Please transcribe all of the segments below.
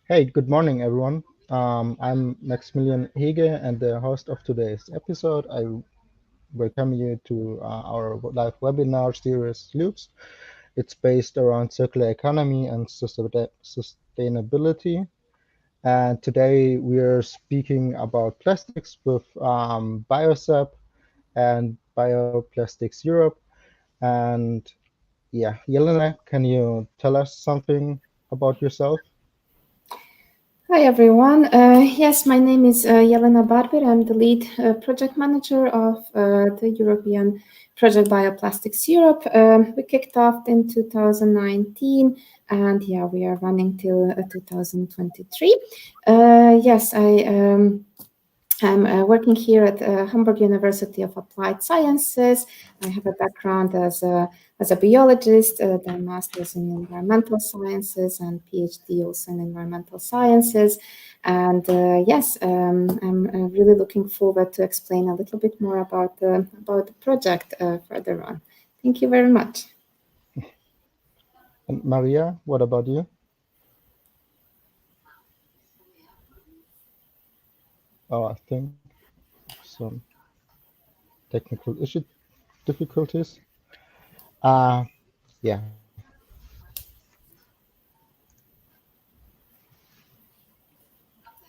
Hey, good morning, everyone. I'm Maximilian Hege and the host of today's episode. I welcome you to our live webinar series, Loops. It's based around circular economy and sustainability. And today we are speaking about plastics with BioICEP and BioPlastics Europe. And yeah, Jelena, can you tell us something about yourself? Hi everyone. Yes, my name is Jelena Barbir. I'm the lead project manager of the European project BioPlastics Europe. We kicked off in 2019 and yeah, we are running till 2023. Yes, I'm working here at Hamburg University of Applied Sciences. I have a background as a biologist, then master's in environmental sciences and PhD also in environmental sciences. And yes, I'm really looking forward to explain a little bit more about the project further on. Thank you very much. And Maria, what about you? Oh, I think some technical issue difficulties. Yeah.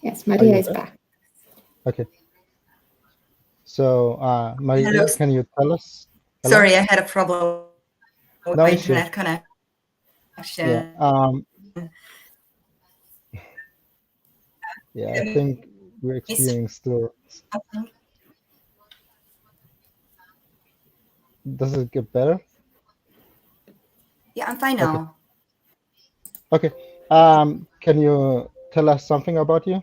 Yes, Are Maria you is there? back. Okay. So, Hello. Maria, can you tell us? Hello? Sorry, I had a problem with No my issue. internet connection. Yeah. Yeah, I think we're experiencing still. Does it get better? Yeah, I'm fine now. Okay. Can you tell us something about you?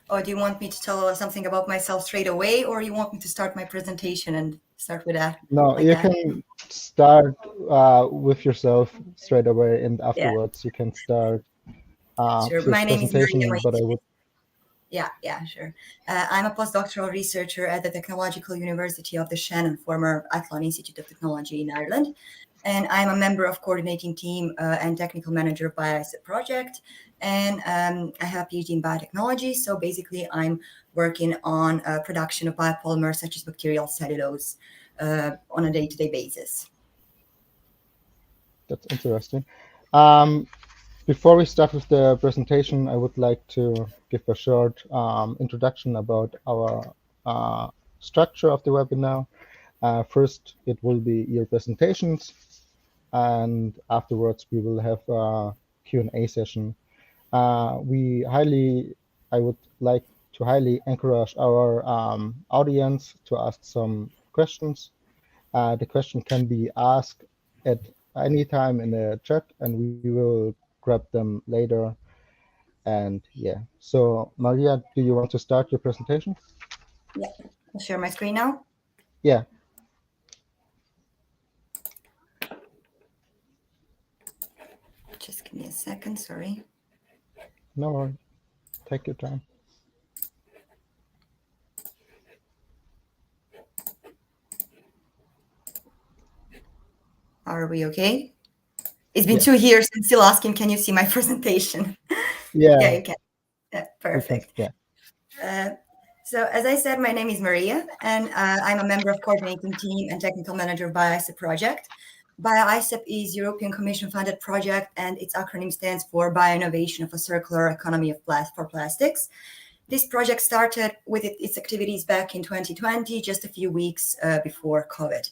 Or do you want me to tell something about myself straight away, or you want me to start my presentation and start with that? No, like you that? can start with yourself straight away, and afterwards you can start Sure. your My name is Marija presentation. But I would. Yeah, sure. I'm a postdoctoral researcher at the Technological University of the Shannon, former Athlone Institute of Technology in Ireland. And I'm a member of coordinating team and technical manager of BioICEP project. And I have a PhD in biotechnology. So basically, I'm working on production of biopolymers such as bacterial cellulose on a day-to-day basis. That's interesting. Before we start with the presentation, I would like to give a short introduction about our structure of the webinar. First, it will be your presentations, and afterwards we will have a Q&A session. I would like to highly encourage our audience to ask some questions. The question can be asked at any time in the chat, and we will grab them later. And yeah, so Maria, do you want to start your presentation? Yeah, I'll share my screen now. Yeah. Just give me a second, sorry. No worries. Take your time. Are we okay? It's been 2 years and still asking, can you see my presentation? Yeah. Yeah, you can. Yeah, perfect. Yeah. So as I said, my name is Maria, and I'm a member of coordinating team and technical manager of BioICEP project. BioICEP is European Commission funded project, and its acronym stands for Bioinnovation of a Circular Economy for Plastics. This project started with its activities back in 2020, just a few weeks before COVID.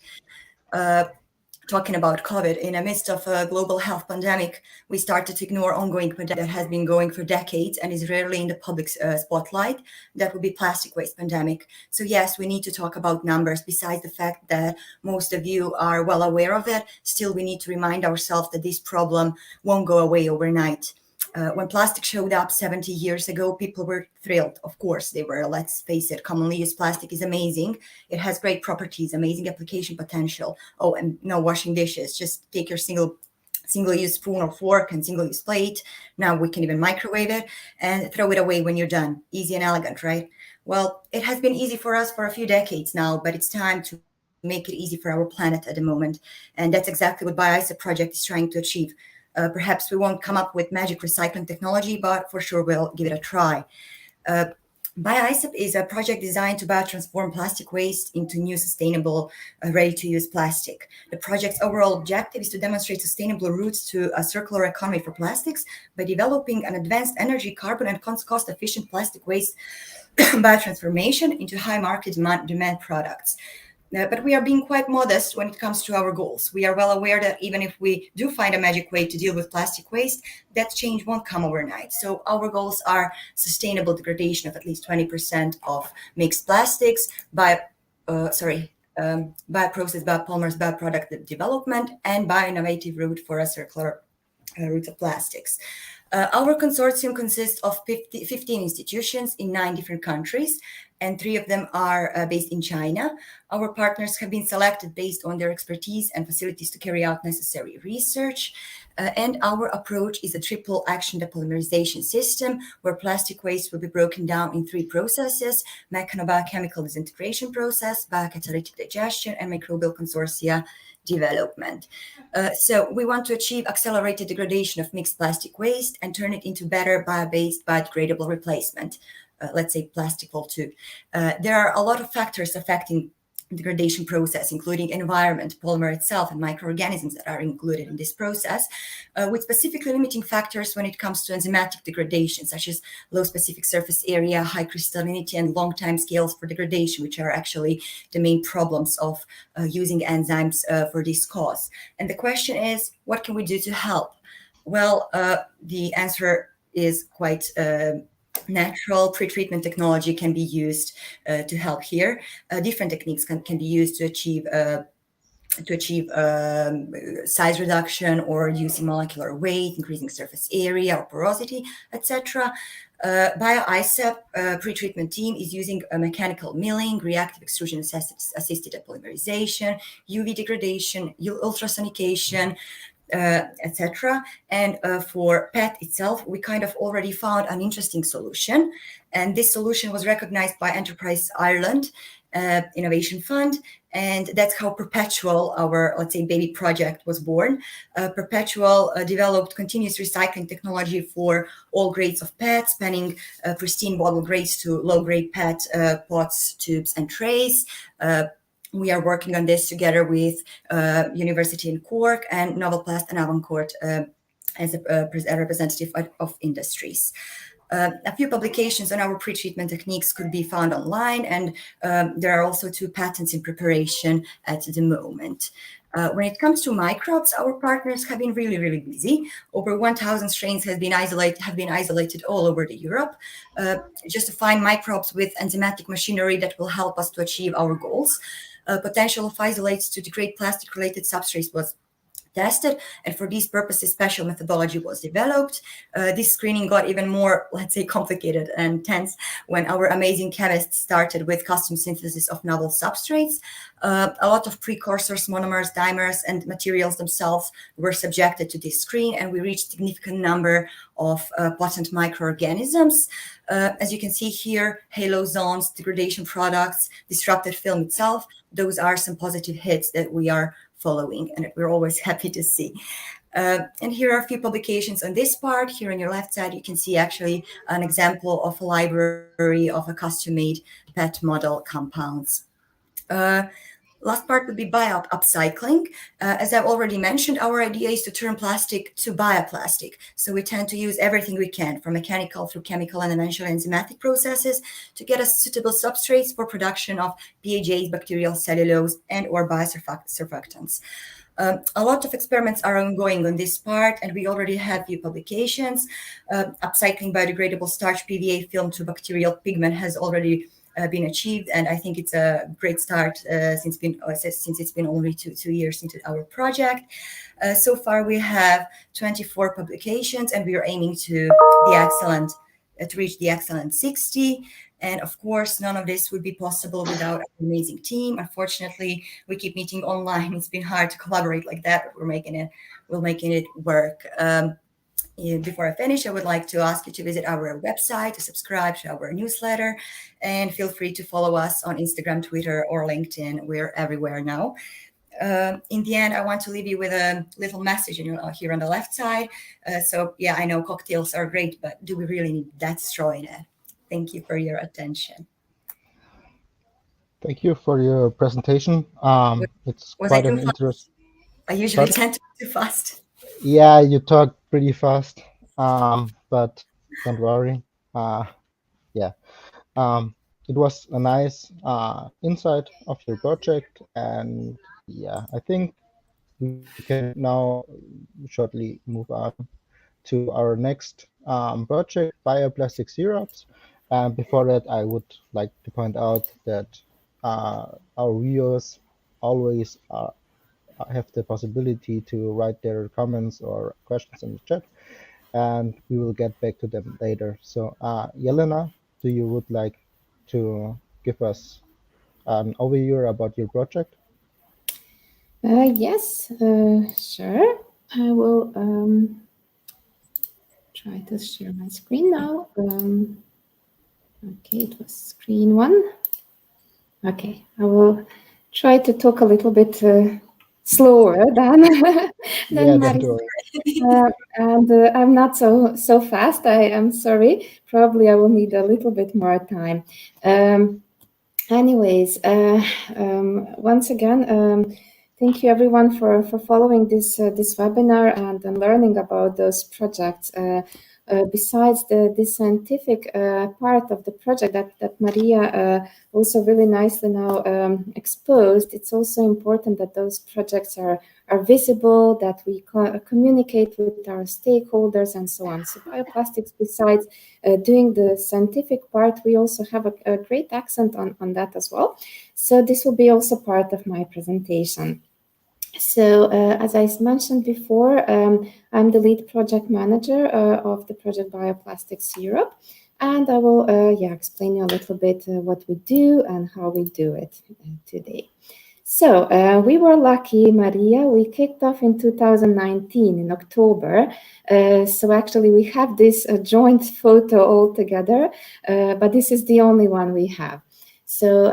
Talking about COVID, in the midst of a global health pandemic, we started to ignore ongoing pandemic that has been going for decades and is rarely in the public spotlight. That would be plastic waste pandemic. So yes, we need to talk about numbers. Besides the fact that most of you are well aware of it, still we need to remind ourselves that this problem won't go away overnight. When plastic showed up 70 years ago, people were thrilled. Of course, they were. Let's face it, commonly used plastic is amazing. It has great properties, amazing application potential. Oh, and no washing dishes. Just take your single-use spoon or fork and single-use plate. Now we can even microwave it and throw it away when you're done. Easy and elegant, right? Well, it has been easy for us for a few decades now, but it's time to make it easy for our planet at the moment. And that's exactly what BioICEP project is trying to achieve. Perhaps we won't come up with magic recycling technology, but for sure we'll give it a try. BioICEP is a project designed to biotransform plastic waste into new sustainable, ready-to-use plastic. The project's overall objective is to demonstrate sustainable routes to a circular economy for plastics by developing an advanced energy, carbon, and cost-efficient plastic waste biotransformation into high market demand products. But we are being quite modest when it comes to our goals. We are well aware that even if we do find a magic way to deal with plastic waste, that change won't come overnight. So our goals are sustainable degradation of at least 20% of mixed plastics by, bioprocess, biopolymers, bioproduct development, and bio-innovative route for a circular route of plastics. Our consortium consists of 15 institutions in 9 different countries, and 3 of them are based in China. Our partners have been selected based on their expertise and facilities to carry out necessary research. And our approach is a triple action depolymerization system where plastic waste will be broken down in 3 processes: mechanobiochemical disintegration process, biocatalytic digestion, and microbial consortia development. So we want to achieve accelerated degradation of mixed plastic waste and turn it into better bio-based, biodegradable replacement. Let's say plastic-all too. There are a lot of factors affecting degradation process, including environment, polymer itself, and microorganisms that are included in this process, with specifically limiting factors when it comes to enzymatic degradation, such as low specific surface area, high crystallinity, and long time scales for degradation, which are actually the main problems of using enzymes for this cause. And the question is, what can we do to help? Well, the answer is quite natural. Pre-treatment technology can be used to help here. Different techniques can be used to achieve size reduction or reducing molecular weight, increasing surface area or porosity, etc. BioICEP pre-treatment team is using a mechanical milling, reactive extrusion assisted depolymerization, UV degradation, ultrasonication, etc. And for PET itself, we kind of already found an interesting solution. And this solution was recognized by Enterprise Ireland Innovation Fund. And that's how Perpetual, our, let's say, baby project, was born. Perpetual developed continuous recycling technology for all grades of PET, spanning pristine bottle grades to low-grade PET pots, tubes, and trays. We are working on this together with University in Cork and Novelplast and Avoncourt as a representative of industries. A few publications on our pretreatment techniques could be found online, and there are also 2 patents in preparation at the moment. When it comes to microbes, our partners have been really busy. Over 1,000 strains have been isolated all over Europe, just to find microbes with enzymatic machinery that will help us to achieve our goals. Potential of isolates to degrade plastic-related substrates was tested, and for these purposes, special methodology was developed. This screening got even more, let's say, complicated and tense when our amazing chemists started with custom synthesis of novel substrates. A lot of precursors, monomers, dimers, and materials themselves were subjected to this screen, and we reached a significant number of potent microorganisms. As you can see here, halo zones, degradation products, disrupted film itself, those are some positive hits that we are following, and we're always happy to see. And here are a few publications on this part. Here on your left side, you can see actually an example of a library of a custom-made PET model compounds. Last part would be bio-upcycling. As I've already mentioned, our idea is to turn plastic to bioplastic. So we tend to use everything we can, from mechanical through chemical and eventually enzymatic processes, to get us suitable substrates for production of PHAs, bacterial cellulose, and or biosurfactants. A lot of experiments are ongoing on this part, and we already have few publications. Upcycling biodegradable starch PVA film to bacterial pigment has already been achieved, and I think it's a great start since it's been only two years into our project. So far, we have 24 publications, and we are aiming to reach the excellent 60. And of course, none of this would be possible without an amazing team. Unfortunately, we keep meeting online. It's been hard to collaborate like that, but we're making it work. Before I finish, I would like to ask you to visit our website, to subscribe to our newsletter, and feel free to follow us on Instagram, Twitter, or LinkedIn. We're everywhere now. in the end, I want to leave you with a little message here on the left side. So yeah, I know cocktails are great, but do we really need that straw in it? Thank you for your attention. Thank you for your presentation. It's Was I quite too an fast? interest. I usually Pardon? tend to be too fast. Yeah, you talk pretty fast, but don't worry. Yeah, it was a nice insight of your project, and yeah, I think we can now shortly move on to our next project, BioPlastics Europe. And before that, I would like to point out that our viewers always have the possibility to write their comments or questions in the chat, and we will get back to them later. So, Jelena, do you would like to give us an overview about your project? Yes, sure. I will try to share my screen now. Okay, it was screen 1. Okay, I will try to talk a little bit slower than Yeah, don't Marija. worry. And I'm not so fast. I am sorry. Probably I will need a little bit more time. Anyways, once again, thank you everyone for following this webinar and learning about those projects. Besides the scientific part of the project that Marija also really nicely now exposed, it's also important that those projects are visible, that we communicate with our stakeholders and so on. So bioplastics, besides doing the scientific part, we also have a great accent on that as well. So this will be also part of my presentation. So as I mentioned before, I'm the lead project manager of the project BioPlastics Europe, and I will explain you a little bit what we do and how we do it today. So we were lucky, Marija. We kicked off in 2019 in October. So actually we have this joint photo all together, but this is the only one we have. So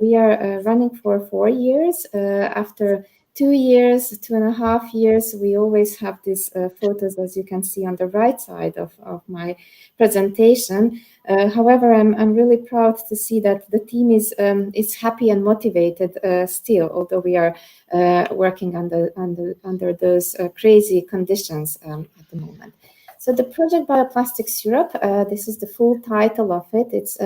we are running for 4 years. After 2 years, 2.5 years, we always have these photos, as you can see on the right side of my presentation. However, I'm really proud to see that the team is happy and motivated still, although we are working under those crazy conditions at the moment. So the project BioPlastics Europe, this is the full title of it. It's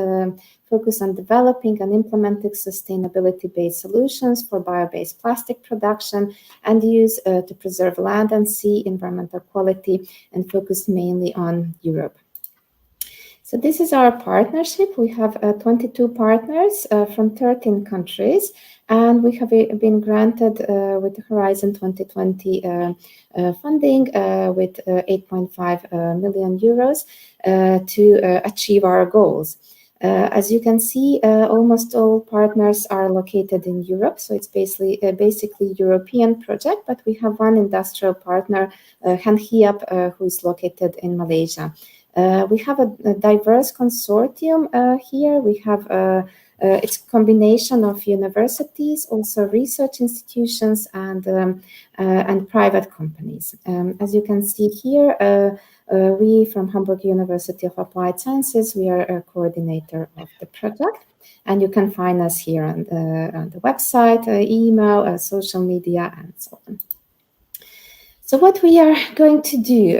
focused on developing and implementing sustainability-based solutions for bio-based plastic production and use to preserve land and sea environmental quality, and focus mainly on Europe. So this is our partnership. We have 22 partners from 13 countries, and we have been granted with the Horizon 2020 funding with 8.5 million euros to achieve our goals. As you can see, almost all partners are located in Europe, so it's basically European project, but we have one industrial partner, Hanhiap, who is located in Malaysia. We have a diverse consortium here. We have it's a combination of universities, also research institutions, and private companies. As you can see here, we from Hamburg University of Applied Sciences, we are a coordinator of the project. And you can find us here on the website, email, social media, and so on. So what we are going to do,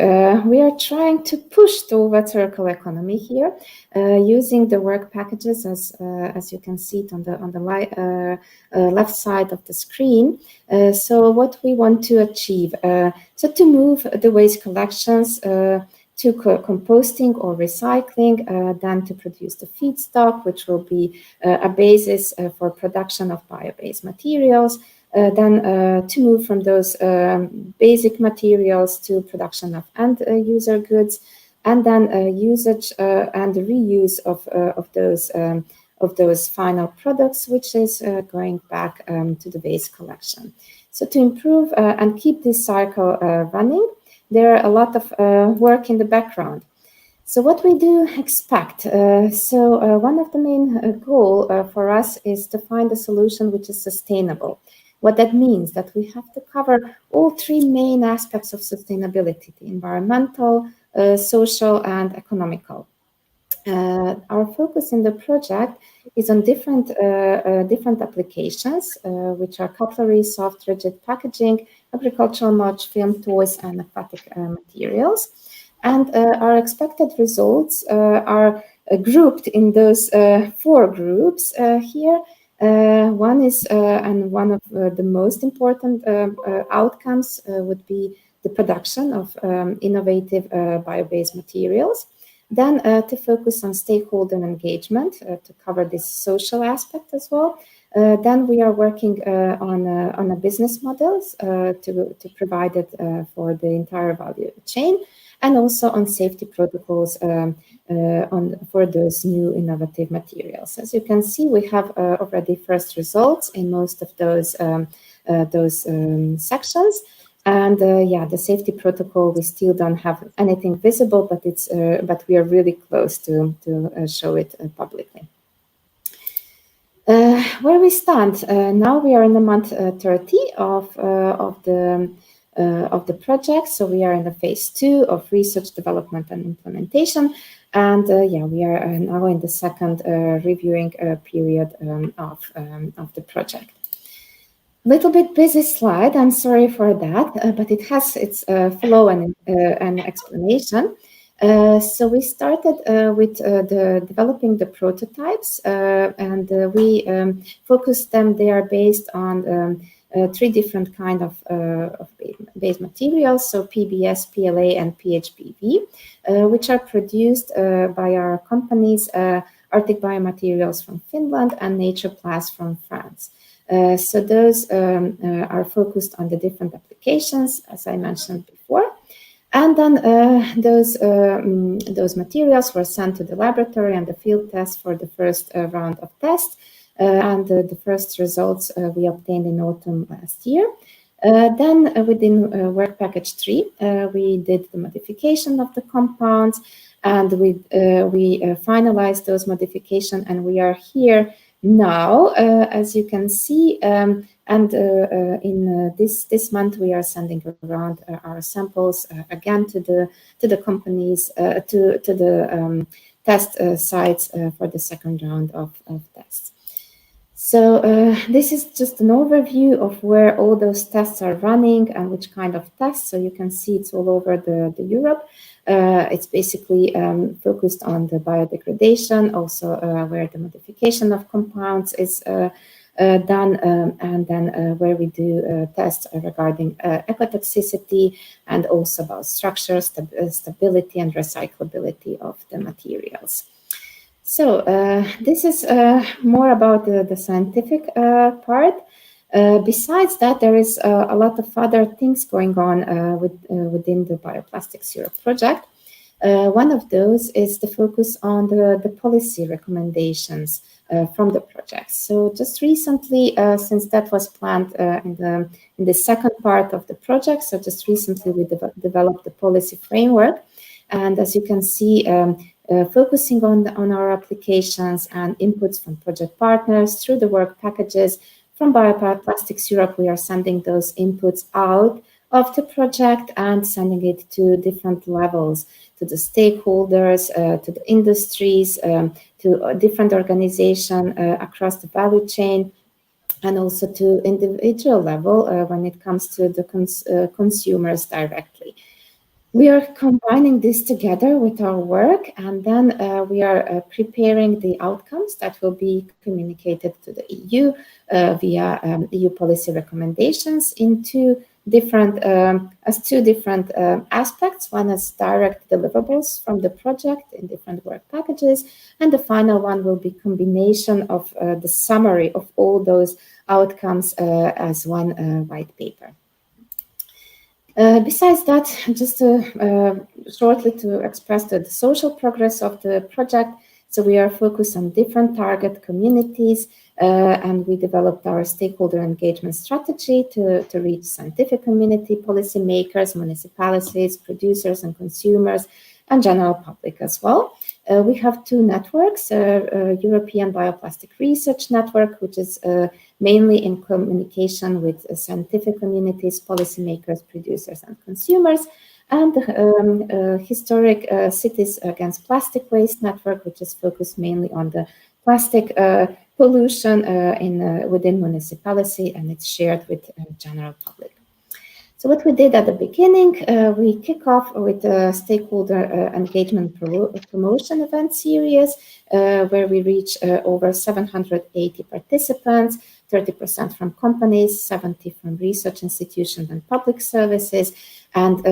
we are trying to push towards circular economy here, using the work packages as you can see it on the left side of the screen. So what we want to achieve, so to move the waste collections to composting or recycling, then to produce the feedstock, which will be a basis for production of bio-based materials. Then to move from those basic materials to production of end-user goods, and then usage and reuse of those final products, which is going back to the waste collection. So to improve and keep this cycle running, there are a lot of work in the background. So what we do expect, one of the main goal for us is to find a solution which is sustainable. What that means that we have to cover all three main aspects of sustainability: the environmental, social, and economical. Our focus in the project is on different applications, which are cutlery, soft, rigid packaging, agricultural mulch, film, toys, and aquatic materials. And our expected results are grouped in those four groups here. One is, and one of the most important outcomes would be the production of innovative bio-based materials. Then to focus on stakeholder engagement to cover this social aspect as well. Then we are working on a business models to provide it for the entire value chain, and also on safety protocols for those new innovative materials. As you can see, we have already first results in most of those sections. And yeah, the safety protocol, we still don't have anything visible, but we are really close to show it publicly. Where we stand now, we are in the month 30 of the project. So we are in the phase 2 of research, development, and implementation. And yeah, we are now in the second reviewing period of the project. Little bit busy slide, I'm sorry for that, but it has its flow and explanation. So we started with developing the prototypes, and we focused them. They are based on 3 different kind of base materials, so PBS, PLA, and PHPV, which are produced by our companies, Arctic Biomaterials from Finland and Nature Plast from France. So those are focused on the different applications, as I mentioned before. And then those materials were sent to the laboratory and the field test for the first round of tests. And the first results we obtained in autumn last year. Then within work package 3, we did the modification of the compounds, and we finalized those modifications, and we are here now, as you can see, and in this month we are sending around our samples again to the companies, to the test sites for the second round of tests. So this is just an overview of where all those tests are running and which kind of tests. So you can see it's all over the Europe. It's basically focused on the biodegradation, also where the modification of compounds is done, and then where we do tests regarding ecotoxicity, and also about structure, stability, and recyclability of the materials. So this is more about the scientific part. Besides that, there is a lot of other things going on within the BioPlastics Europe project. One of those is the focus on the policy recommendations from the project. So just recently, since that was planned in the second part of the project, so just recently we developed the policy framework. And as you can see, focusing on our applications and inputs from project partners through the work packages from BioPlastics Europe, we are sending those inputs out of the project and sending it to different levels, to the stakeholders, to the industries, to different organizations across the value chain, and also to individual level when it comes to the consumers directly. We are combining this together with our work, and then we are preparing the outcomes that will be communicated to the EU via EU policy recommendations in two different aspects. One is direct deliverables from the project in different work packages, and the final one will be combination of the summary of all those outcomes as one white paper. Besides that, just shortly to express the social progress of the project. So we are focused on different target communities, and we developed our stakeholder engagement strategy to reach scientific community, policymakers, municipalities, producers, and consumers. and general public as well. We have two networks, European Bioplastic Research Network, which is mainly in communication with scientific communities, policymakers, producers, and consumers, and the Historic Cities Against Plastic Waste Network, which is focused mainly on the plastic pollution within municipality, and it's shared with general public. So what we did at the beginning, we kick off with a stakeholder engagement promotion event series, where we reach over 780 participants, 30% from companies, 70 from research institutions and public services. And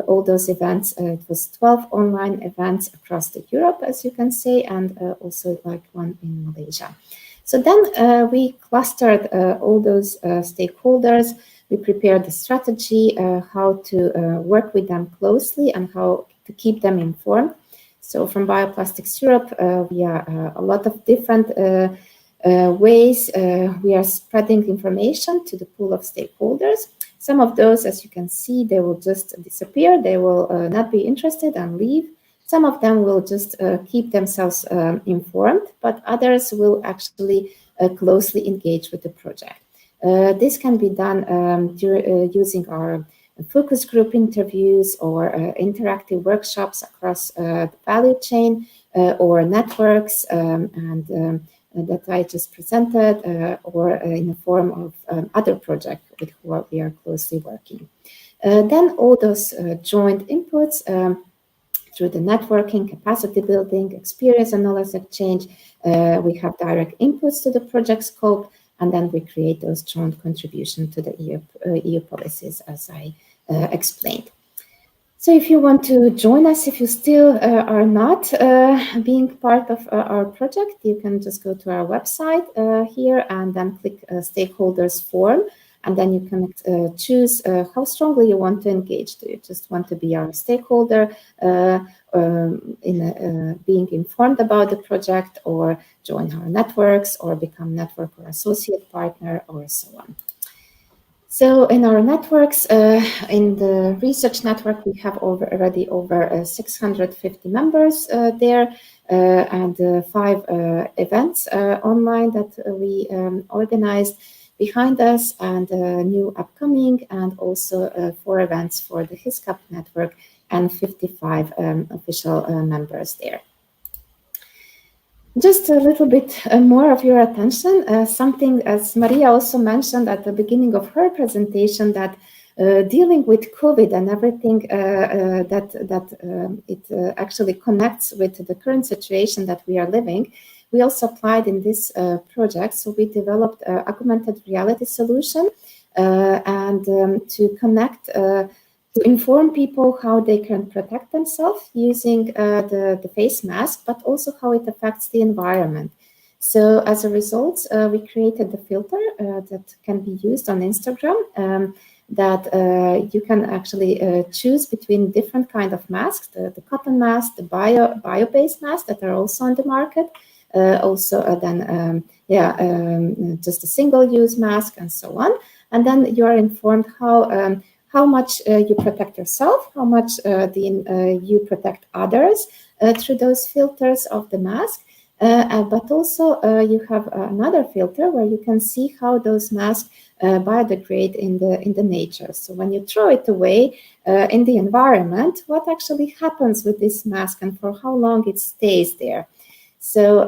all those events, it was 12 online events across Europe, as you can see, and also like one in Malaysia. So then we clustered all those stakeholders. We prepared the strategy, how to work with them closely and how to keep them informed. So from BioPlastics Europe, we are a lot of different ways we are spreading information to the pool of stakeholders. Some of those, as you can see, they will just disappear. They will not be interested and leave. Some of them will just keep themselves informed, but others will actually closely engage with the project. This can be done using our focus group interviews or interactive workshops across the value chain or networks that I just presented, or in the form of other projects with who we are closely working. Then all those joint inputs through the networking, capacity building, experience and knowledge exchange, we have direct inputs to the project scope, and then we create those joint contributions to the EU policies, as I explained. So if you want to join us, if you still are not being part of our project, you can just go to our website here and then click stakeholders form. And then you can choose how strongly you want to engage. Do you just want to be our stakeholder being informed about the project, or join our networks, or become network or associate partner, or so on? So in our networks, in the research network, we have already over 650 members there, and 5 events online that we organized behind us, and new upcoming, and also 4 events for the HISCAP network, and 55 official members there. Just a little bit more of your attention, something as Marija also mentioned at the beginning of her presentation, that dealing with COVID and everything it actually connects with the current situation that we are living, we also applied in this project. So we developed an augmented reality solution and to connect, to inform people how they can protect themselves using the face mask, but also how it affects the environment. So as a result, we created the filter that can be used on Instagram, that you can actually choose between different kind of masks, the cotton mask, the bio-based masks that are also on the market, just a single-use mask, and so on. And then you are informed how much you protect yourself, how much you protect others through those filters of the mask. But also you have another filter where you can see how those masks biodegrade in the nature. So when you throw it away in the environment, what actually happens with this mask and for how long it stays there? So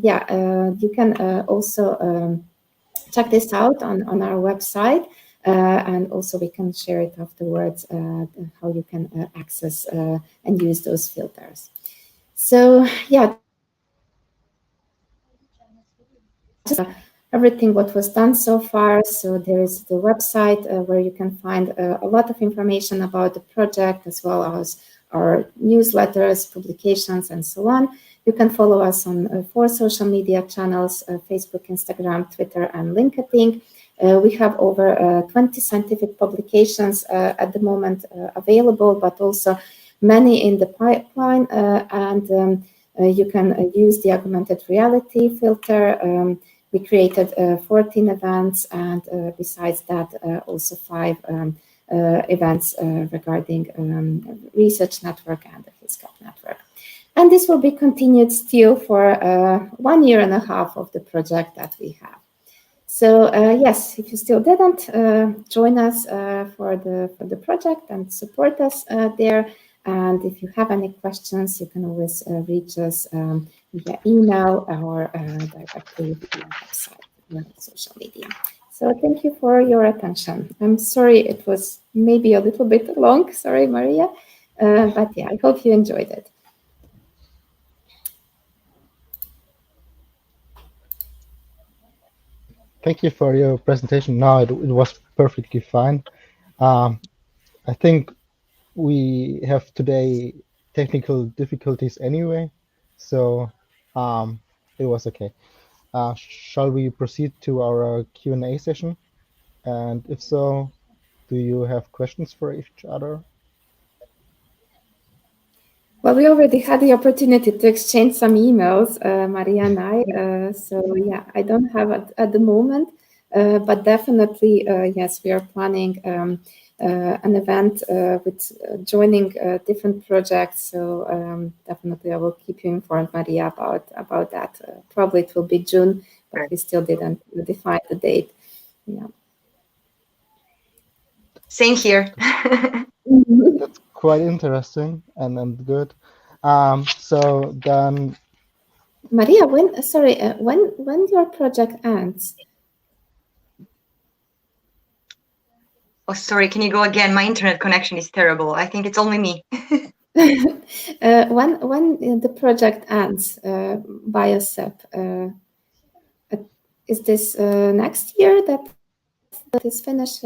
you can also check this out on our website, and also we can share it afterwards, how you can access and use those filters. So yeah, everything what was done so far. So there is the website where you can find a lot of information about the project, as well as our newsletters, publications, and so on. You can follow us on 4 social media channels, Facebook, Instagram, Twitter, and LinkedIn. We have over 20 scientific publications at the moment available, but also many in the pipeline. And you can use the augmented reality filter. We created 14 events, and besides that, also 5 events regarding research network and the HISCAP. And this will be continued still for 1.5 years of the project that we have. So yes, if you still didn't, join us for the project and support us there. And if you have any questions, you can always reach us via email or directly via website or social media. So thank you for your attention. I'm sorry it was maybe a little bit long. Sorry, Marija. But yeah, I hope you enjoyed it. Thank you for your presentation. No, it was perfectly fine. I think we have today technical difficulties anyway, so it was okay. Shall we proceed to our Q&A session? And if so, do you have questions for each other? Well, we already had the opportunity to exchange some emails, Marija and I. So yeah, I don't have at the moment, but definitely, yes, we are planning an event with joining different projects. So definitely, I will keep you informed, Marija, about that. Probably it will be June, but we still didn't define the date. Yeah. Same here. That's quite interesting and good. So then, Marija, when your project ends? Oh, sorry, can you go again? My internet connection is terrible. I think it's only me. When the project ends, BioICEP, is this next year that is finished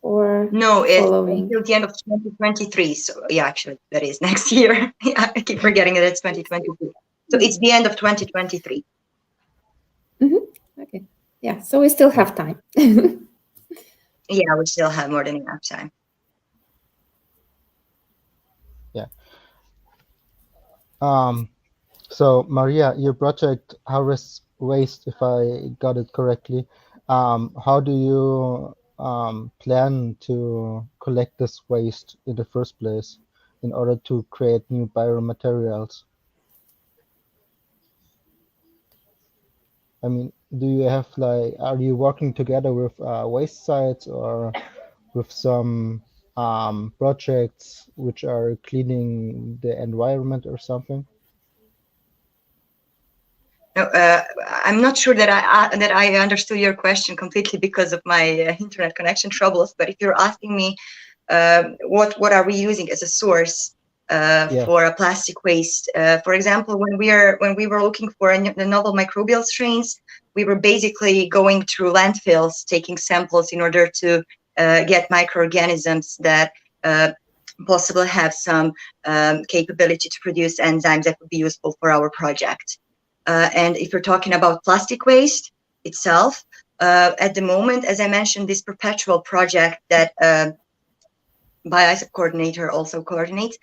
or No, it's following? until the end of 2023. So yeah, actually, that is next year. Yeah, I keep forgetting that it's 2023. So it's the end of 2023. Okay. Yeah, so we still have time. Yeah, we still have more than enough time. yeah. So Marija, your project harvests waste, if I got it correctly. How do you plan to collect this waste in the first place in order to create new biomaterials? I mean, do you have are you working together with waste sites or with some projects which are cleaning the environment or something? No, I'm not sure that I understood your question completely because of my internet connection troubles. But if you're asking me, what are we using as a source for a plastic waste? For example, when we were looking for the novel microbial strains, we were basically going through landfills, taking samples in order to get microorganisms that possibly have some capability to produce enzymes that would be useful for our project. And if you're talking about plastic waste itself, at the moment, as I mentioned, this perpetual project that BioICEP coordinator also coordinates,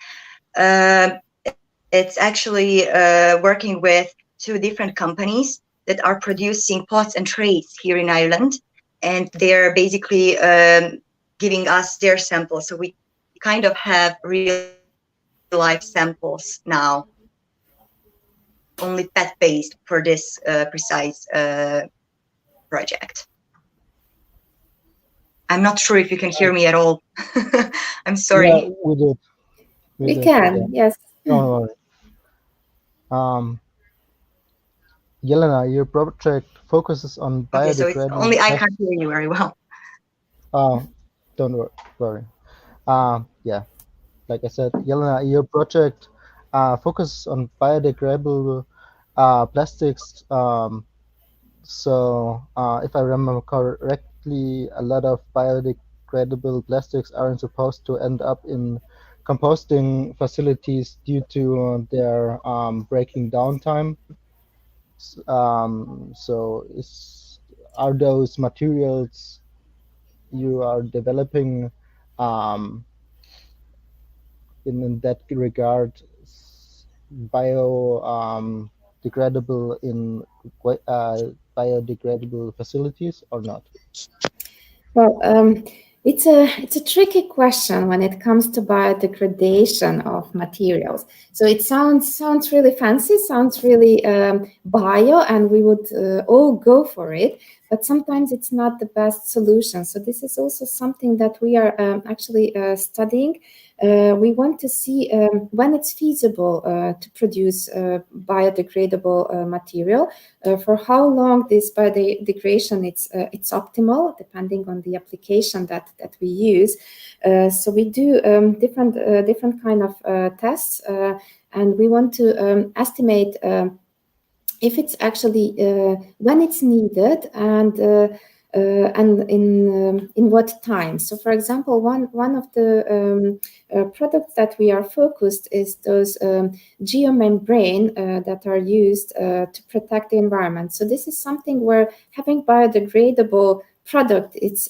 it's actually working with 2 different companies that are producing pots and trays here in Ireland, and they're basically giving us their samples. So we kind of have real life samples now, only pet-based for this precise project. I'm not sure if you can hear me at all. I'm sorry. Yeah, we did. We can, yeah. yes. Don't worry. Jelena, your project focuses on Okay, so it's only I can't hear you very well. Don't worry. Yeah, like I said, Jelena, your project focuses on biodegradable plastics. So if I remember correctly, a lot of biodegradable plastics aren't supposed to end up in composting facilities due to their breaking down time. So are those materials you are developing in that regard biodegradable in biodegradable facilities or not? Well, It's a tricky question when it comes to biodegradation of materials. So it sounds really fancy, sounds really bio, and we would all go for it. But sometimes it's not the best solution. So this is also something that we are actually studying. We want to see when it's feasible to produce biodegradable material, for how long this biodegradation it's optimal, depending on the application that we use. So we do different kind of tests, and we want to estimate if it's actually when it's needed and in what time. So, for example, one of the products that we are focused is those geomembrane that are used to protect the environment. So this is something where having biodegradable product, it's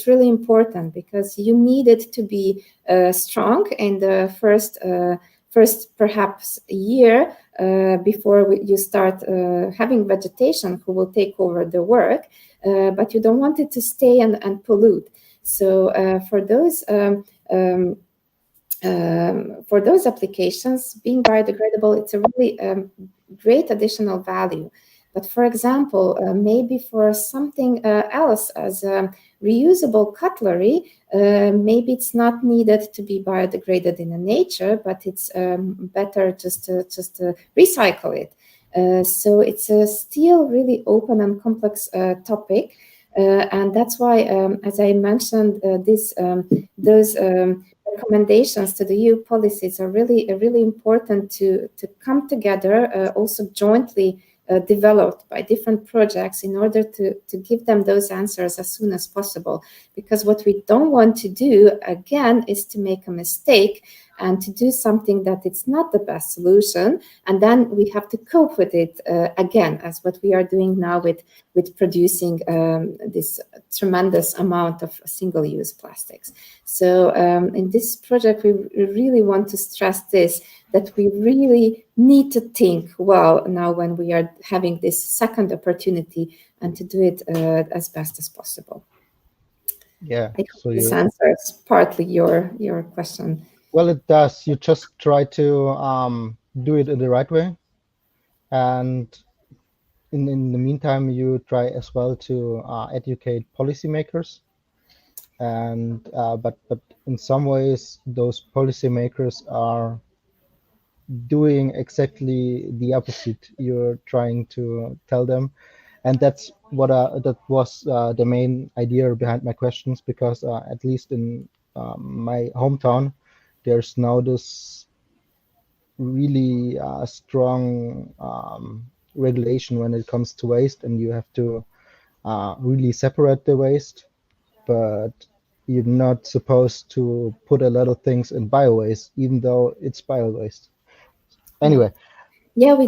really important, because you need it to be strong in the first perhaps year before you start having vegetation who will take over the work, but you don't want it to stay and pollute. So for those applications, being biodegradable, it's a really great additional value. But for example, maybe for something else, as reusable cutlery, maybe it's not needed to be biodegraded in the nature, but it's better just to recycle it. So it's still really open and complex topic, and that's why, as I mentioned, those recommendations to the EU policies are really important to come together, also jointly developed by different projects, in order to give them those answers as soon as possible. Because what we don't want to do, again, is to make a mistake and to do something that it's not the best solution, and then we have to cope with it again, as what we are doing now with producing this tremendous amount of single-use plastics. So in this project, we really want to stress this, that we really need to think well now when we are having this second opportunity, and to do it as best as possible. Yeah. I hope this answers partly your question. Well, it does. You just try to do it in the right way, and in the meantime, you try as well to educate policymakers. And but in some ways, those policymakers are doing exactly the opposite you're trying to tell them, and that's what that was the main idea behind my questions, because at least in my hometown, there's now this really strong regulation when it comes to waste, and you have to really separate the waste, but you're not supposed to put a lot of things in bio waste, even though it's bio waste. Anyway. Yeah, we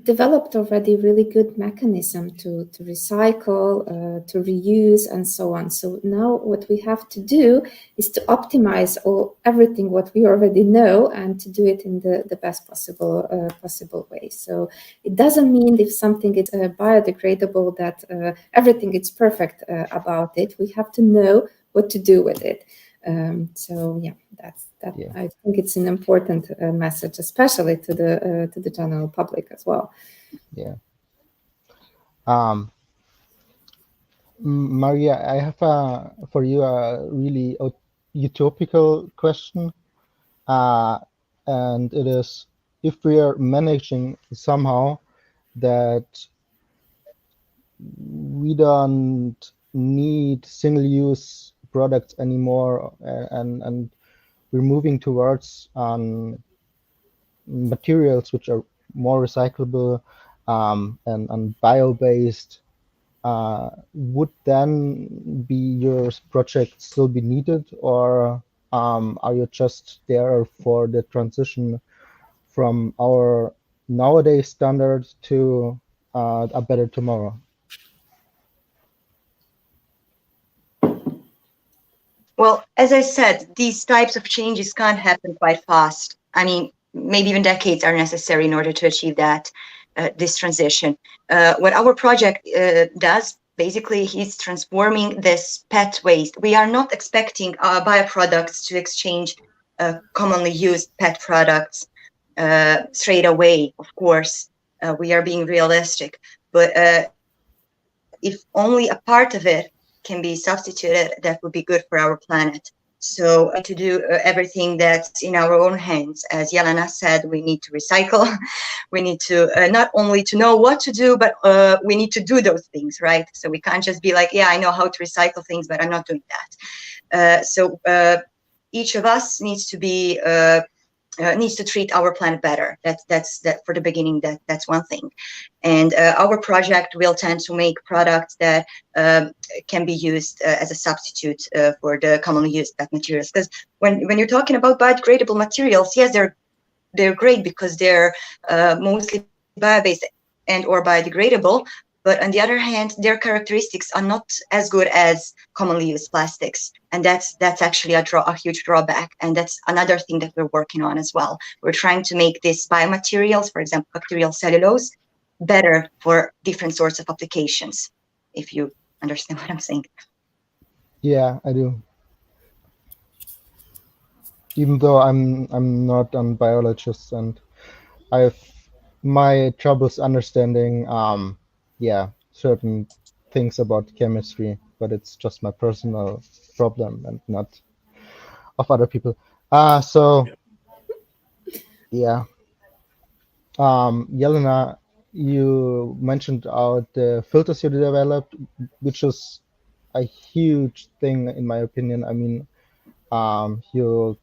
developed already really good mechanism to recycle, to reuse, and so on. So now what we have to do is to optimize everything what we already know, and to do it in the best possible way. So it doesn't mean if something is biodegradable that everything is perfect about it. We have to know what to do with it. So yeah, that. Yeah. I think it's an important message, especially to the general public as well. Yeah. Marija, I have for you a really utopical question, and it is, if we are managing somehow that we don't need single-use products anymore, and we're moving towards materials which are more recyclable and bio-based, would then be your project still be needed, or are you just there for the transition from our nowadays standard to a better tomorrow? Well, as I said, these types of changes can't happen quite fast. I mean, maybe even decades are necessary in order to achieve that, this transition. What our project does basically he's transforming this PET waste. We are not expecting bioproducts to exchange commonly used PET products straight away. Of course, we are being realistic, but if only a part of it can be substituted, that would be good for our planet. So to do everything that's in our own hands. As Jelena said, we need to recycle. We need to not only to know what to do, but we need to do those things, right? So we can't just be like, yeah, I know how to recycle things, but I'm not doing that. So each of us needs to be needs to treat our planet better. That's for the beginning. That's one thing, and our project will tend to make products that can be used as a substitute for the commonly used PET materials. Because when you're talking about biodegradable materials, yes, they're great because they're mostly bio-based and or biodegradable. But on the other hand, their characteristics are not as good as commonly used plastics. And that's actually a huge drawback. And that's another thing that we're working on as well. We're trying to make these biomaterials, for example, bacterial cellulose, better for different sorts of applications, if you understand what I'm saying. Yeah, I do. Even though I'm not a biologist and I have my troubles understanding yeah, certain things about chemistry, but it's just my personal problem and not of other people. So yeah. Jelena, you mentioned the filters you developed, which is a huge thing in my opinion. I mean, you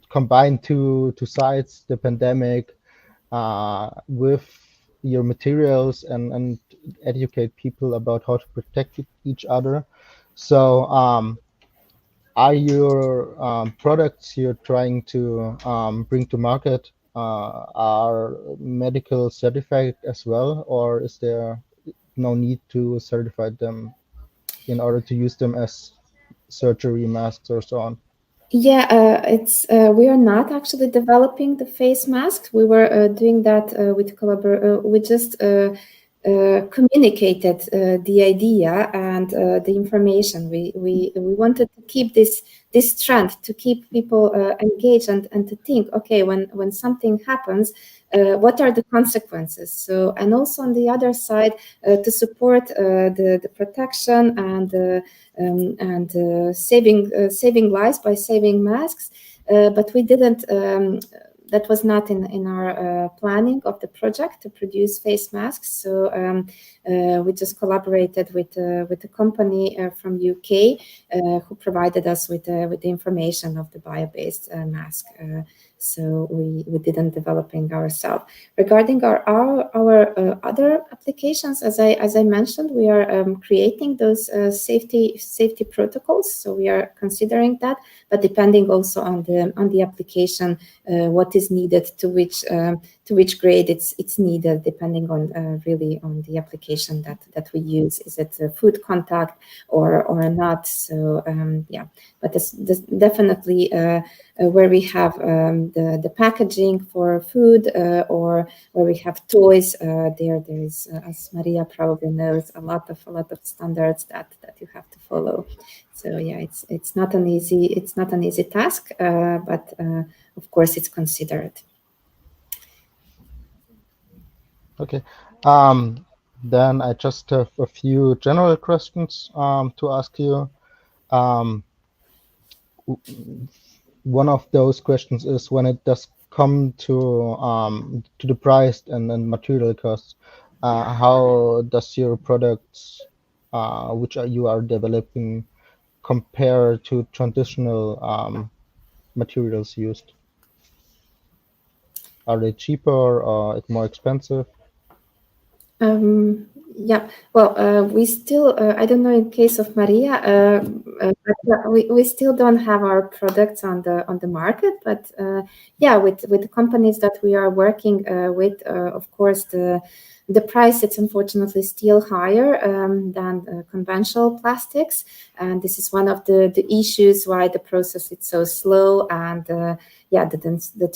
combine two sides, the pandemic, with your materials and educate people about how to protect each other. So, are your products you're trying to bring to market are medical certified as well, or is there no need to certify them in order to use them as surgery masks or so on? Yeah, it's we are not actually developing the face masks. We were doing that with we just communicated the idea and the information. We wanted to keep this trend, to keep people engaged and to think, okay, when something happens, what are the consequences? So, and also on the other side, to support the protection and saving lives by saving masks. But we didn't. That was not in our planning of the project to produce face masks. So we just collaborated with a company from UK who provided us with the information of the bio-based mask. So we didn't developing ourselves. Regarding our other applications, as I mentioned, we are creating those safety protocols. So we are considering that, but depending also on the application, what is needed to which grade it's needed, depending on really on the application that we use. Is it food contact or not? So yeah, but this definitely where we have the packaging for food or where we have toys, there is, as Marija probably knows, a lot of standards that you have to follow. So yeah, it's not an easy task, but of course it's considered. Okay. Then I just have a few general questions to ask you. One of those questions is when it does come to the price and material costs, how does your products, which you are developing, compare to traditional materials used? Are they cheaper or more expensive? Yeah, well, we still, I don't know in case of Marija, but we still don't have our products on the market. But yeah, with the companies that we are working with, of course, the price, it's unfortunately still higher than conventional plastics. And this is one of the issues why the process is so slow, and the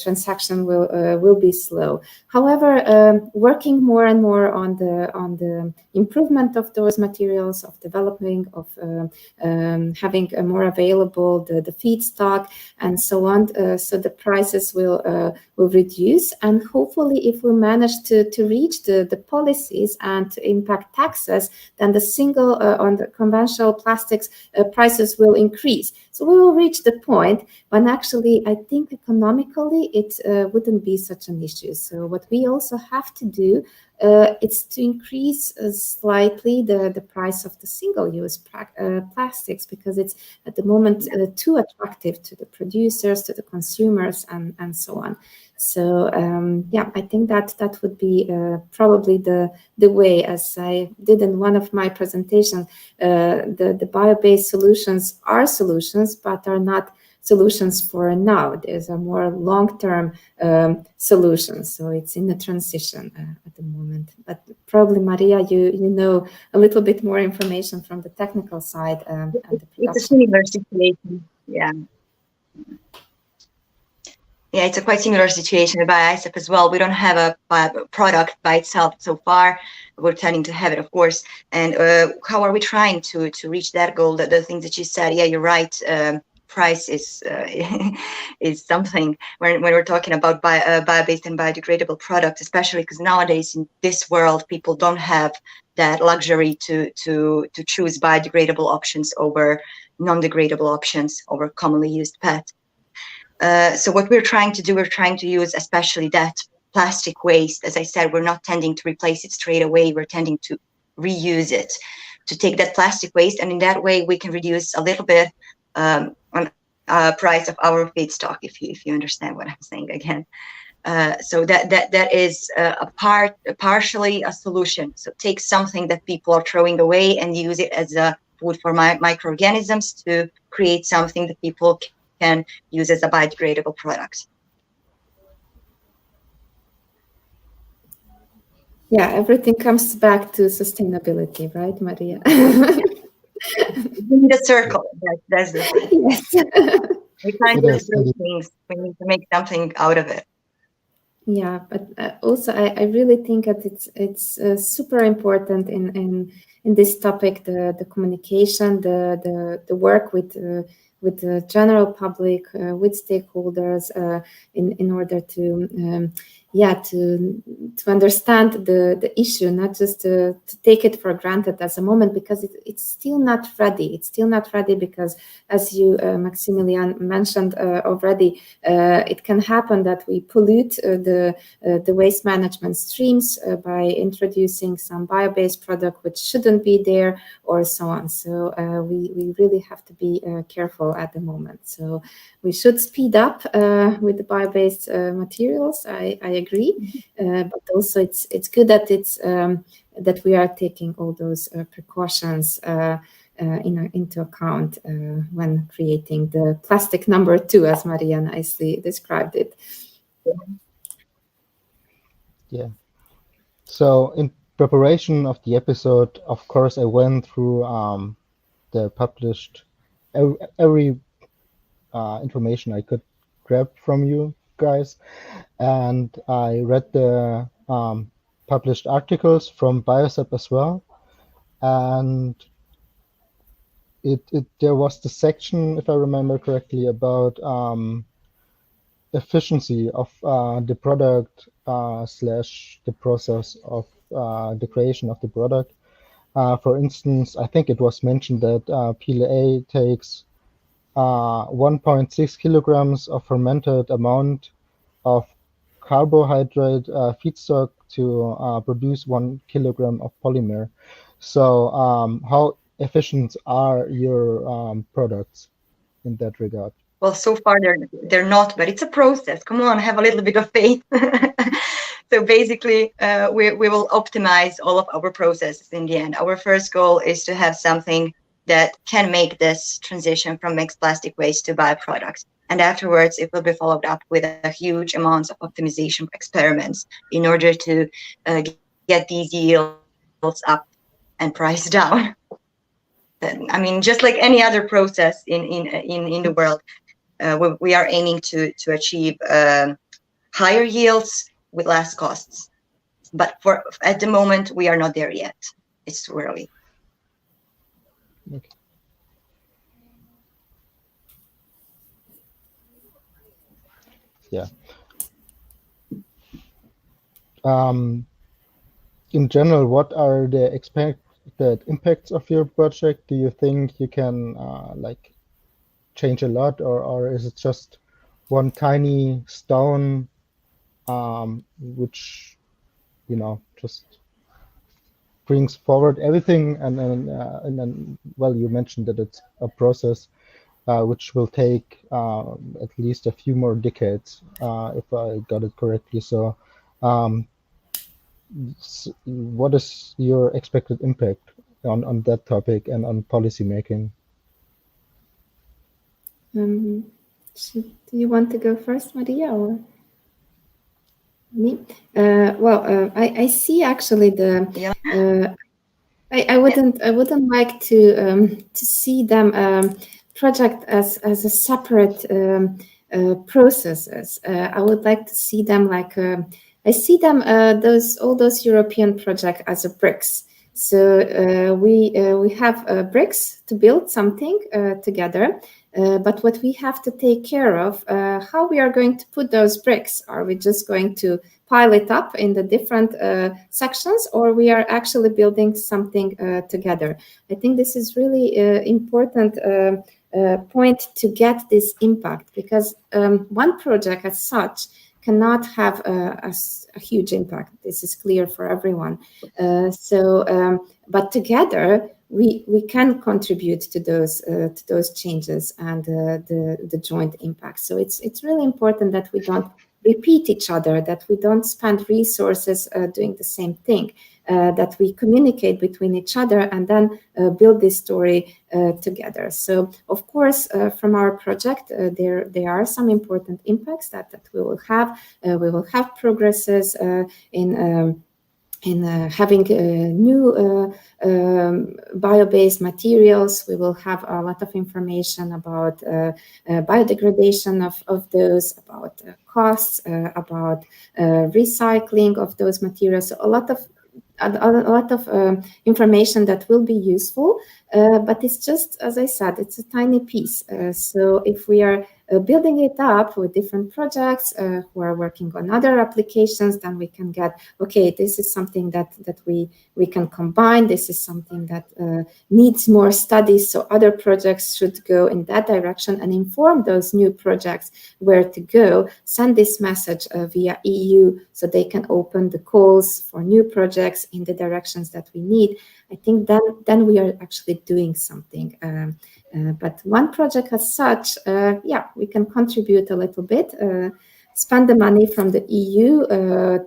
transaction will be slow. However, working more and more on the improvement of those materials, of developing, of having a more available the feedstock and so on, so the prices will reduce. And hopefully, if we manage to reach the policies and to impact taxes, then the single on the conventional plastics prices will increase. So we will reach the point when actually I think economically it wouldn't be such an issue. So what we also have to do is to increase slightly the price of the single-use plastics, because it's at the moment too attractive to the producers, to the consumers, and so on. So I think that would be probably the way, as I did in one of my presentations. The bio-based solutions are solutions, but are not solutions for now. There's a more long-term solution, so it's in a transition at the moment. But probably, Maria, you know a little bit more information from the technical side and the production. It's a similar situation, yeah. Yeah, it's a quite similar situation with BioICEP as well. We don't have a product by itself so far. We're tending to have it, of course. And how are we trying to reach that goal? The things that you said, yeah, you're right. Price is something when we're talking about bio-based and biodegradable products, especially because nowadays in this world people don't have that luxury to choose biodegradable options over non-degradable options over commonly used PET. So what we're trying to do, we're trying to use especially that plastic waste. As I said, we're not tending to replace it straight away. We're tending to reuse it, to take that plastic waste, and in that way we can reduce a little bit on price of our feedstock, if you understand what I'm saying again. So that is partially a solution. So take something that people are throwing away and use it as a food for microorganisms to create something that people can use as a biodegradable product. Yeah, everything comes back to sustainability, right, Maria? We need a circle. That's the thing. Yes. We can't just do things. We need to make something out of it. Yeah, but also I really think that it's super important in this topic, the communication, the work with the general public, with stakeholders, in order to to understand the issue, not just to take it for granted as a moment, because it's still not ready. It's still not ready because, as you, Maximilian, mentioned already, it can happen that we pollute the waste management streams by introducing some bio-based product which shouldn't be there, or so on. So we really have to be careful at the moment. So we should speed up with the bio-based materials. I agree, but also it's good that that we are taking all those precautions into account when creating the plastic number 2, as Maria nicely described it. Yeah. So in preparation of the episode, of course, I went through the published every information I could grab from you guys, and I read the published articles from BioICEP as well, and there was the section, if I remember correctly, about efficiency of the product slash the process of the creation of the product. For instance, I think it was mentioned that PLA takes 1.6 kilograms of fermented amount of carbohydrate feedstock to produce 1 kilogram of polymer. So how efficient are your products in that regard? Well, so far they're not, but it's a process. Come on, have a little bit of faith. So basically, we will optimize all of our processes in the end. Our first goal is to have something that can make this transition from mixed plastic waste to bioproducts. And afterwards, it will be followed up with a huge amounts of optimization experiments in order to get get these yields up and price down. I mean, just like any other process in the world, we are aiming to achieve higher yields with less costs. But at the moment, we are not there yet. It's too early. Okay. Yeah. In general, what are the expected impacts of your project? Do you think you can like change a lot, or is it just one tiny stone, which just brings forward everything, and then well, you mentioned that it's a process which will take at least a few more decades, if I got it correctly. So, what is your expected impact on that topic and on policy making? Do you want to go first, Marija, or me? Well, I see actually the. Yeah. I wouldn't like to see them project as a separate processes. I would like to see them like I see them all those European projects as a bricks. So we have bricks to build something together. But what we have to take care of, how we are going to put those bricks. Are we just going to pile it up in the different sections, or we are actually building something together? I think this is really important point to get this impact, because one project as such cannot have a huge impact. This is clear for everyone. But together, we can contribute to those changes and the joint impact. So it's really important that we don't repeat each other, that we don't spend resources doing the same thing, that we communicate between each other and then build this story together. So, of course, from our project, there are some important impacts that we will have. We will have progresses in having new bio-based materials. We will have a lot of information about biodegradation of those, about costs, about recycling of those materials. So a lot of information that will be useful, but it's just, as I said, it's a tiny piece. So if we are building it up with different projects who are working on other applications, then we can get, okay, this is something that we can combine. This is something that needs more studies. So other projects should go in that direction and inform those new projects where to go. Send this message via EU so they can open the calls for new projects in the directions that we need. I think then we are actually doing something. But one project as such, we can contribute a little bit, spend the money from the EU,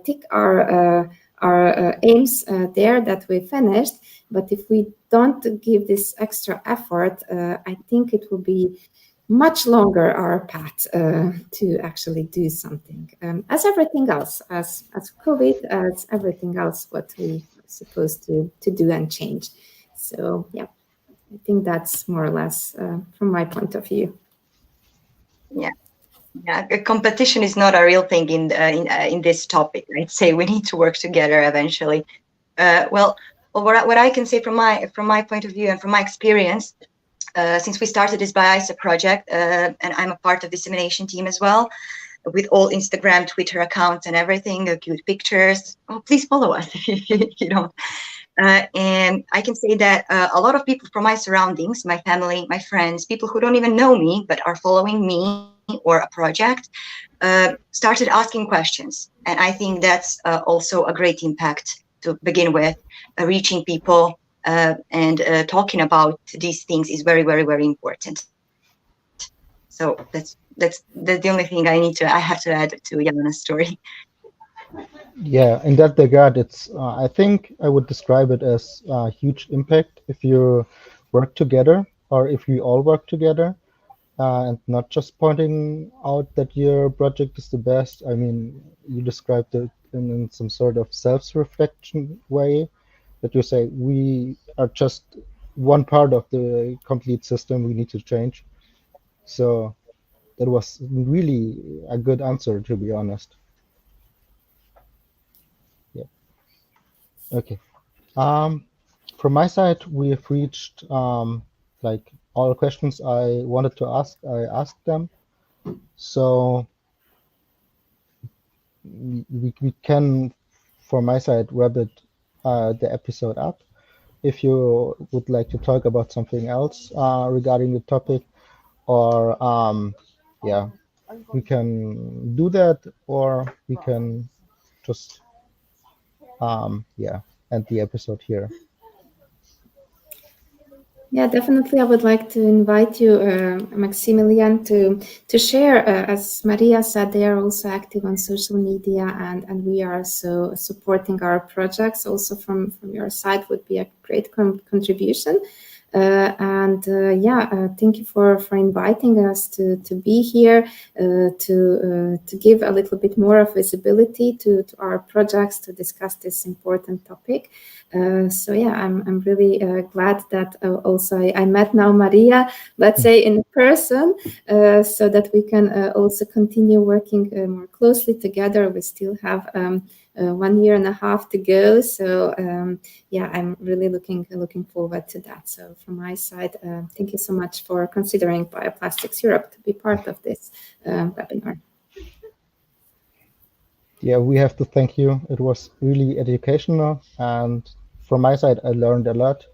tick our aims there that we finished. But if we don't give this extra effort, I think it will be much longer our path to actually do something. As everything else, as COVID, as everything else, what we are supposed to do and change. So yeah. I think that's more or less from my point of view. Yeah. Competition is not a real thing in this topic. I'd say we need to work together eventually. Well, what I can say from my point of view and from my experience, since we started this BioICEP project, and I'm a part of the dissemination team as well, with all Instagram, Twitter accounts and everything, cute pictures. Oh, please follow us if you don't. And I can say that a lot of people from my surroundings, my family, my friends, people who don't even know me but are following me or a project, started asking questions. And I think that's also a great impact to begin with. Reaching people and talking about these things is very, very, very important. So that's the only thing I have to add to Jelena's story. Yeah, in that regard, it's I think I would describe it as a huge impact if you work together, or if we all work together, and not just pointing out that your project is the best. I mean, you described it in some sort of self-reflection way, that you say we are just one part of the complete system we need to change. So that was really a good answer, to be honest. Yeah. Okay. From my side, we have reached like all the questions I wanted to ask. I asked them. So we can, from my side, wrap it the episode up. If you would like to talk about something else regarding the topic, or yeah, we can do that, or we can just yeah, end the episode here. Yeah, definitely. I would like to invite you, Maximilian, to share. As Maria said, they are also active on social media, and we are so supporting our projects. Also, from your side, would be a great contribution. Thank you for inviting us to be here, to give a little bit more of visibility to our projects, to discuss this important topic. I'm really glad that also I met now Maria, let's say in person, so that we can also continue working more closely together. We still have 1.5 years to go, so I'm really looking forward to that. So from my side, thank you so much for considering BioPlastics Europe to be part of this webinar. Yeah, we have to thank you. It was really educational, and from my side, I learned a lot,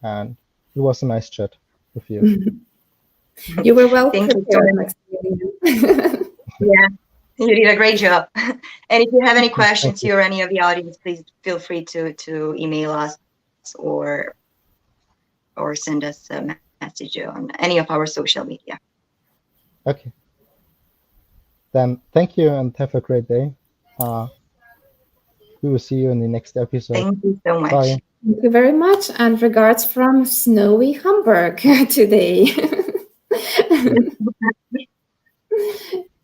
and it was a nice chat with you. You were well Thank you prepared, so much. Maximilian. Yeah, you did a great job. And if you have any questions, you or any of the audience, please feel free to email us or send us a message on any of our social media. Okay. Then thank you and have a great day. We will see you in the next episode. Thank you so much. Bye. Thank you very much, and regards from snowy Hamburg today.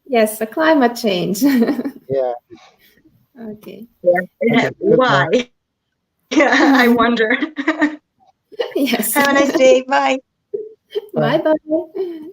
Yes, a climate change. Yeah. Okay. Yeah. Okay, Why? I wonder. Yes. Have a nice day. Bye. Bye-bye.